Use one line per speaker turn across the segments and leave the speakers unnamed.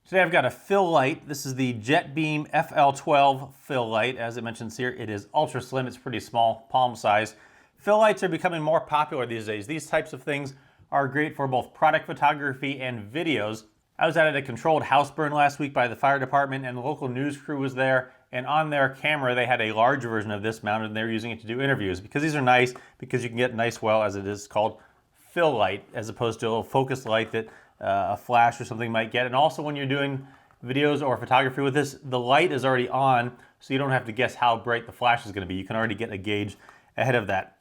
Today I've got a fill light. This is the JETBeam FL-12 Fill Light. As it mentions here, it is ultra slim. It's pretty small, palm size. Fill lights are becoming more popular these days. These types of things are great for both product photography and videos. I was at a controlled house burn last week by the fire department, and the local news crew was there, and on their camera they had a large version of this mounted, and they were using it to do interviews. Because these are nice, because you can get nice, well, as it is called, fill light, as opposed to a little focus light that a flash or something might get. And also when you're doing videos or photography with this, the light is already on, so you don't have to guess how bright the flash is going to be. You can already get a gauge ahead of that.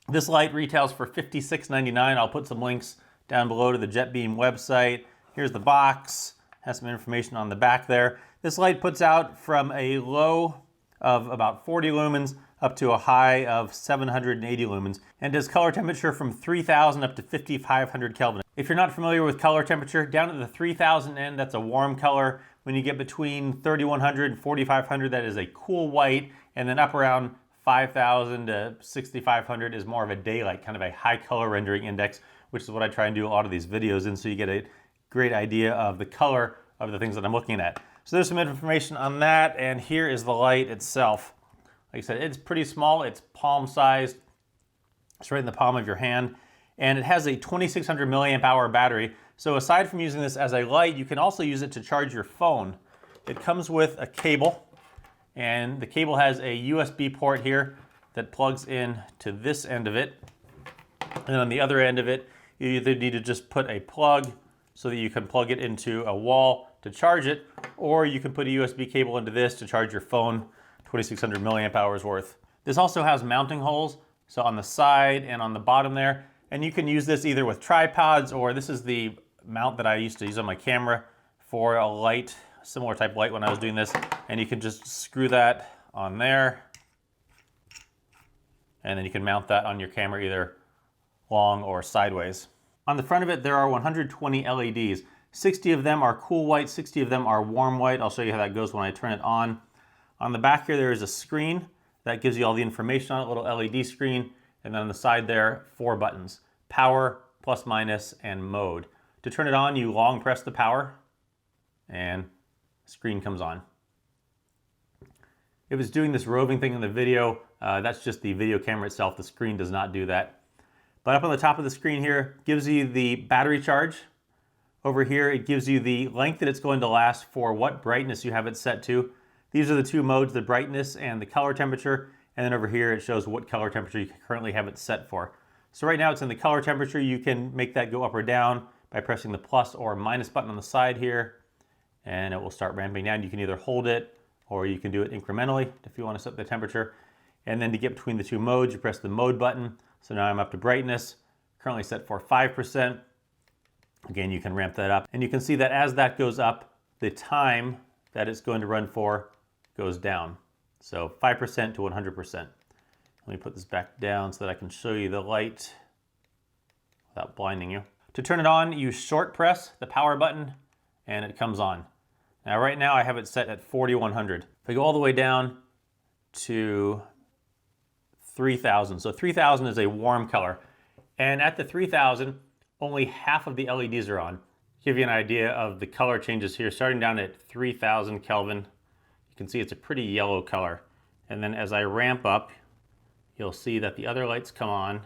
This light retails for $56.99. I'll put some links down below to the JETBeam website. Here's the box, has some information on the back there. This light puts out from a low of about 40 lumens up to a high of 780 lumens, and does color temperature from 3000 up to 5500 Kelvin. If you're not familiar with color temperature, down at the 3000 end, that's a warm color. When you get between 3100 and 4500, that is a cool white, and then up around 5000 to 6500 is more of a daylight, kind of a high color rendering index, which is what I try and do a lot of these videos in, so you get a great idea of the color of the things that I'm looking at. So there's some information on that, and here is the light itself. Like I said, it's pretty small, it's palm sized, it's right in the palm of your hand, and it has a 2600 milliamp hour battery. So aside from using this as a light, you can also use it to charge your phone. It comes with a cable, and the cable has a USB port here that plugs in to this end of it. And on the other end of it, you either need to just put a plug so that you can plug it into a wall to charge it, or you can put a USB cable into this to charge your phone, 2600 milliamp hours worth. This also has mounting holes, so on the side and on the bottom there, and you can use this either with tripods, or this is the mount that I used to use on my camera for a light, similar type light when I was doing this, and you can just screw that on there, and then you can mount that on your camera either long or sideways. On the front of it, there are 120 LEDs. 60 of them are cool white, 60 of them are warm white. I'll show you how that goes when I turn it on. On the back here, there is a screen that gives you all the information on it, little LED screen. And then on the side there, 4 buttons: power, plus minus, and mode. To turn it on, you long press the power and the screen comes on. If it's doing this roving thing in the video, that's just the video camera itself. The screen does not do that. But up on the top of the screen here, gives you the battery charge. Over here, it gives you the length that it's going to last for what brightness you have it set to. These are the 2 modes, the brightness and the color temperature. And then over here, it shows what color temperature you currently have it set for. So right now it's in the color temperature. You can make that go up or down by pressing the plus or minus button on the side here, and it will start ramping down. You can either hold it or you can do it incrementally if you want to set the temperature. And then to get between the 2 modes, you press the mode button. So now I'm up to brightness, currently set for 5%. Again, you can ramp that up, and you can see that as that goes up, the time that it's going to run for goes down. So 5% to 100%. Let me put this back down so that I can show you the light without blinding you. To turn it on, you short press the power button and it comes on. Now right now I have it set at 4100. If I go all the way down to 3000, so 3000 is a warm color, and at the 3000, only half of the LEDs are on. Give you an idea of the color changes here. Starting down at 3000 Kelvin, you can see it's a pretty yellow color. And then as I ramp up, you'll see that the other lights come on,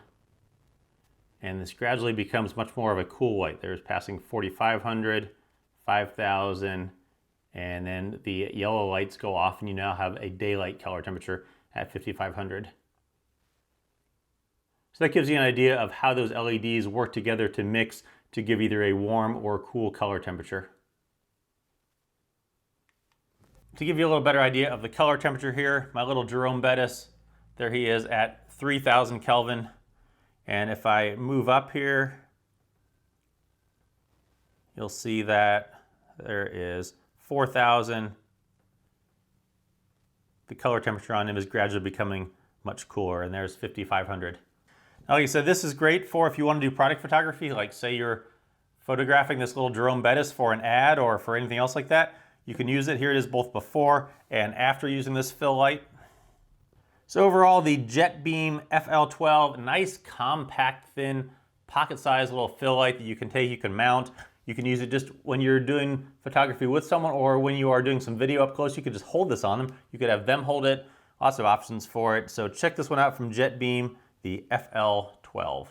and this gradually becomes much more of a cool white. There's passing 4500, 5000, and then the yellow lights go off, and you now have a daylight color temperature at 5500. So that gives you an idea of how those LEDs work together to mix to give either a warm or cool color temperature. To give you a little better idea of the color temperature here, my little Jerome Bettis, there he is at 3000 Kelvin. And if I move up here, you'll see that there is 4000. The color temperature on him is gradually becoming much cooler, and there's 5500. Now, like I said, this is great for if you want to do product photography, like say you're photographing this little Jerome Bettis for an ad or for anything else like that. You can use it. Here it is both before and after using this fill light. So overall, the JETBeam FL-12, nice, compact, thin, pocket-sized little fill light that you can take, you can mount. You can use it just when you're doing photography with someone, or when you are doing some video up close, you could just hold this on them. You could have them hold it. Lots of options for it. So check this one out from JETBeam, the FL-12.